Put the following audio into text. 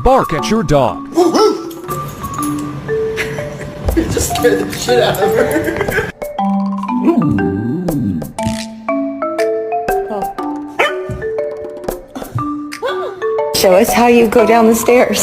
Bark at your dog. You just scared the shit out of her. Show us how you go down the stairs.